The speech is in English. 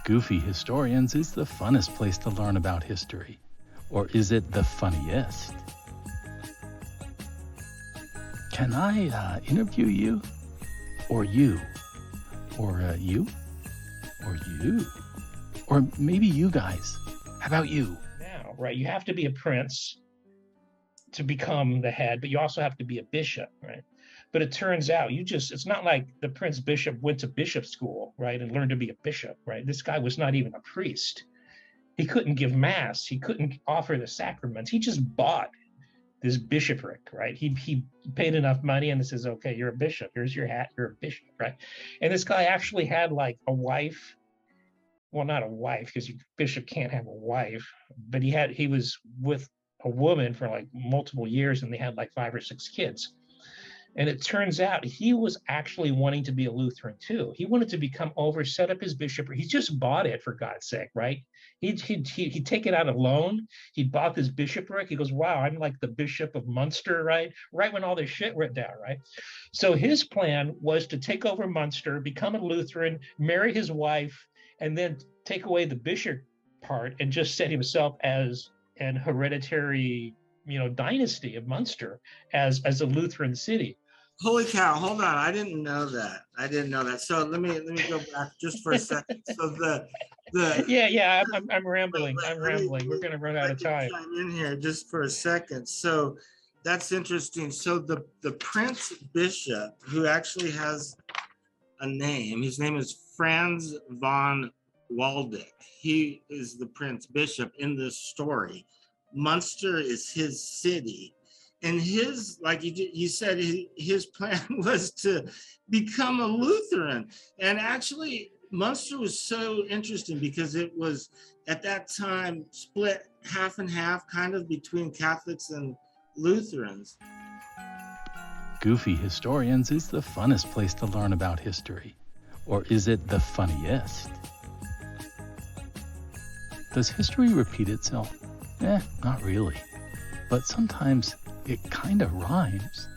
Goofy Historians is the funnest place to learn about history. Or is it the funniest? Can I interview you? Or you? Or you? Or you? Or maybe you guys? How about you? Now, right? You have to be a prince to become the head, but you also have to be a bishop, right? But it turns out it's not like the prince bishop went to bishop school, right, and learned to be a bishop, right? This guy was not even a priest. He couldn't give mass. He couldn't offer the sacraments. He just bought this bishopric, right? He paid enough money and it says, okay, you're a bishop. Here's your hat. You're a bishop, right? And this guy actually had like a wife. Well, not a wife, because bishop can't have a wife, but he was with a woman for like multiple years and they had like 5 or 6 kids. And it turns out he was actually wanting to be a Lutheran too. He wanted to become set up his bishopric. He just bought it, for God's sake, right? He'd take it out of loan. He bought this bishopric. He goes, wow, I'm like the Bishop of Munster, right? Right when all this shit went down, right? So his plan was to take over Munster, become a Lutheran, marry his wife, and then take away the bishop part and just set himself as an hereditary, dynasty of Munster as a Lutheran city. Holy cow! Hold on, I didn't know that. So let me go back just for a second. So the yeah, I'm rambling. We're gonna run out of time. Chime in here just for a second. So that's interesting. So the Prince Bishop, who actually has a name, his name is Franz von Waldeck. He is the Prince Bishop in this story. Munster is his city. And his, like you said, his plan was to become a Lutheran. And actually, Munster was so interesting because it was, at that time, split half and half, kind of between Catholics and Lutherans. Goofy Historians is the funnest place to learn about history. Or is it the funniest? Does history repeat itself? Not really. But sometimes it kind of rhymes.